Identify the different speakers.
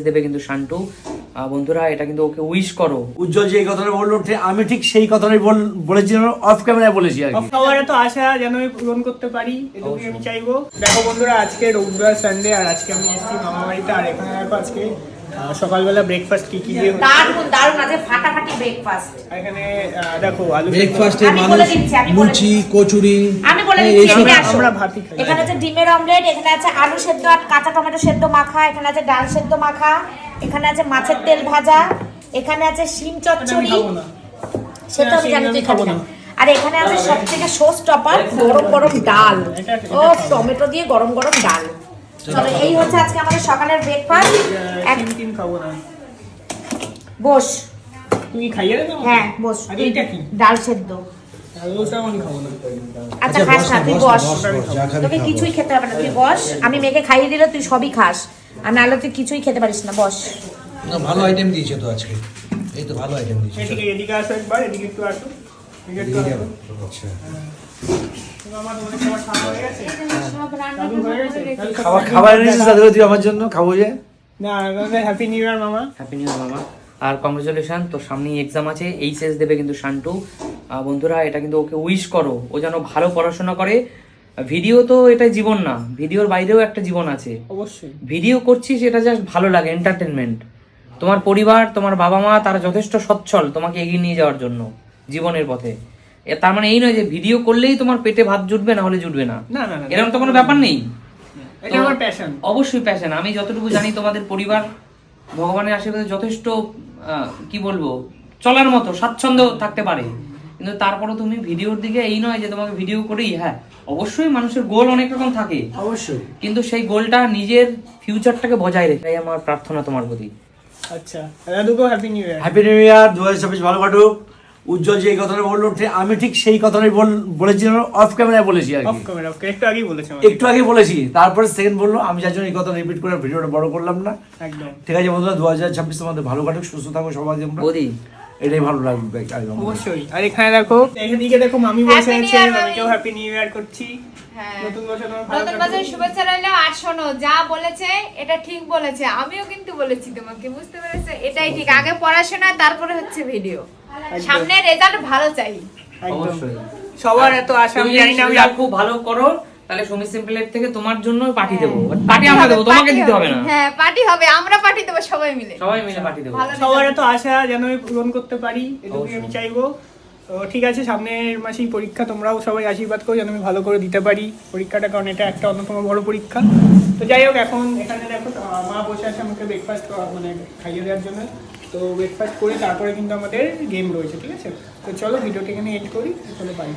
Speaker 1: দেবে কিন্তু শান্টু। বন্ধুরা এটা কিন্তু ওকে উইশ করো।
Speaker 2: উজ্জ্বল যে এই কথাটা বললো আমি ঠিক সেই কথাটাই বলেছি, অফ ক্যামেরায় বলেছি আর কি।
Speaker 3: সবার এত আশা যেন আমি পূরণ করতে পারি, এটুকুই আমি চাইবো। দেখো বন্ধুরা, আজকে রবিবার সানডে আর আজকে আমি এসেছি মামা বাড়িতে। আর এখানে দেখো আজকে সকালবেলা ব্রেকফাস্ট কি কি দিয়ে
Speaker 4: দারুণ দারুণ আছে, ফাটাফাটি ব্রেকফাস্ট।
Speaker 3: এখানে দেখো আলু
Speaker 5: ব্রেকফাস্টে
Speaker 4: আমি
Speaker 5: মানুষ
Speaker 4: বলে দিচ্ছি, আমি বলে
Speaker 5: লুচি কচুরি
Speaker 4: আমি বলে দিচ্ছি, এখানে আসো।
Speaker 3: আমরা ভাতই খাই।
Speaker 4: এখানে আছে ডিমের অমলেট, এখানে আছে আলু সেদ্ধ আর কাঁচা টমেটো সেদ্ধ মাখা, এখানে আছে ডাল সেদ্ধ মাখা, এখানে আছে মাছের তেল ভাজা, এখানে আছে শিম
Speaker 3: আমি
Speaker 4: চচ্চড়ি,
Speaker 3: খাবো না।
Speaker 4: সেটা আমি জানি তুই খাবো না।
Speaker 3: না।
Speaker 4: আর এখানে আছে সবথেকে শোস টপার গরম গরম ডাল, ও টমেটো দিয়ে গরম গরম ডাল। চলো, এই হচ্ছে আজকে আমাদের সকালের ব্রেকফাস্ট।
Speaker 3: তিন খাবো না।
Speaker 4: বস,
Speaker 3: তুমি খাইয়ে দেবে?
Speaker 4: হ্যাঁ বস।
Speaker 3: আগে এটা কি?
Speaker 4: ডাল সেদ্ধ।
Speaker 3: আলুটা আমি খাবো না।
Speaker 4: আচ্ছা খাস না, তুই বস।
Speaker 5: যা খাবি
Speaker 4: তোকে
Speaker 5: খা,
Speaker 4: কিছুই খেতে হবে না, তুই বস। আমি মেয়েকে খাইয়ে দিলে তুই সবই খাস, আর নাহলে তুই কিছুই খেতে পারিস না। বস।
Speaker 5: না ভালো আইটেম দিয়েছে তো আজকে, এই তো ভালো আইটেম দিয়েছে।
Speaker 3: এদিকে আসো একবার, এদিকে একটু আসো। এদিকে একটু আসো।
Speaker 5: আচ্ছা
Speaker 3: মামা, তোমাদের খাবার খাওয়া হয়ে গেছে? দাদু হয়ে গেছে? তাহলে সব
Speaker 2: খাবার এনেছিস দাদু তুই আমার জন্য, খাবো যে।
Speaker 3: না, হ্যাপি নিউ ইয়ার মামা।
Speaker 1: হ্যাপি নিউ ইয়ার মামা, আর কংগ্রেচুলেশন। তো সামনেই এক্সাম আছে, এইচএস দেবে কিন্তু শান্টু। বন্ধুরা এটা কিন্তু ওকে উইশ করো, ও যেন ভালো পড়াশোনা করে। ভিডিও তো এটা জীবন না, ভিডিওর বাইরেও একটা জীবন আছে।
Speaker 3: অবশ্যই।
Speaker 1: ভিডিও করছিস এটা জাস্ট ভালো লাগে, এন্টারটেনমেন্ট। তোমার পরিবার, তোমার বাবা মা তারা যথেষ্ট সচ্ছল তোমাকে এগিয়ে নিয়ে যাওয়ার জন্য জীবনের পথে। তার মানে এই নয় যে ভিডিও করলেই তোমার পেটে ভাত জুটবে, না হলে জুটবে না,
Speaker 3: না না না,
Speaker 1: এরকম তো কোনো ব্যাপার নেই।
Speaker 3: এটা আমার প্যাশন।
Speaker 1: অবশ্যই প্যাশন। আমি যতটুকু জানি তোমাদের পরিবার ভগবানের আশীর্বাদে যথেষ্ট কি বলবো, চলার মতো স্বাচ্ছন্দ্য থাকতে পারে, কিন্তু তারপরে তুমি ভিডিওর দিকে এই নয় যে তোমাকে ভিডিও করেই, হ্যাঁ অবশ্যই মানুষের গোল অনেক রকম থাকে,
Speaker 2: অবশ্যই,
Speaker 1: কিন্তু সেই গোলটা নিজের ফিউচারটাকে বজায় রেখে, এটাই আমার প্রার্থনা তোমার প্রতি।
Speaker 3: আচ্ছা, দাদুকে happy new year.
Speaker 2: Happy new year, 2026 ভালো কাটুক। উজ্জ্বল যে এই কথাটা বললো আমি ঠিক সেই কথাটাই বলেছি, অফ ক্যামেরায় বলেছি আর
Speaker 3: অফ
Speaker 2: কি।
Speaker 3: ক্যামেরা, একটু আগেই বলেছি।
Speaker 2: একটু আগে বলেছি, তারপরে সেকেন্ড বললো, আমি যার জন্য এই কথা রিপিট করে ভিডিওটা বড় করলাম না।
Speaker 3: একদম
Speaker 2: ঠিক আছে বন্ধুরা, 2026 তোমাদের ভালো কাটুক, সুস্থ থাকো সবাই, আমরা
Speaker 1: বৌদি
Speaker 2: এটাই ভালো লাগবে একদম।
Speaker 3: অবশ্যই। আর এখানে দেখো, এদিকে দেখো মামি বসে আছে, মামিকেও হ্যাপি নিউ ইয়ার করছি। নতুন বছর তোমার ভালো
Speaker 6: নতুন বছরের শুভেচ্ছা রইলো। আর শোনো, যা বলেছে এটা ঠিক বলেছে, আমিও কিন্তু বলেছি তোমাকে, বুঝতে পেরেছো? এটাই ঠিক, আগে পড়াশোনা তারপরে হচ্ছে ভিডিও, সামনে রেজাল্ট ভালো চাই।
Speaker 3: একদম।
Speaker 1: অবশ্যই
Speaker 3: সবার এত আশা, আমি জানি না। আমি
Speaker 1: খুব ভালো করো, তাহলে সমী সিম্পলের থেকে তোমার জন্য পার্টি দেবো। পার্টি আমরা দেবো, তোমাকে দিতে হবে না।
Speaker 6: হ্যাঁ পার্টি হবে, আমরা পার্টি দেবো সবাই মিলে।
Speaker 1: সবাই মিলে পার্টি দেবো।
Speaker 6: ভালো
Speaker 3: সবার এত আশা যেন আমি পূরণ করতে পারি, এটুকুই আমি চাইবো। তো ঠিক আছে, সামনের মাসেই পরীক্ষা, তোমরাও সবাই আশীর্বাদ করো যেন আমি ভালো করে দিতে পারি পরীক্ষাটা, কারণ এটা একটা অন্যতম বড় পরীক্ষা। তো যাই হোক, এখন এখানে দেখো মা বসে আছে আমাকে ব্রেকফাস্ট মানে খাইয়ে দেওয়ার জন্য। তো ব্রেকফাস্ট করে তারপরে কিন্তু আমাদের গেম রয়েছে, ঠিক আছে? তো চলো ভিডিওটা এখানে এন্ড করি, চলো বাই।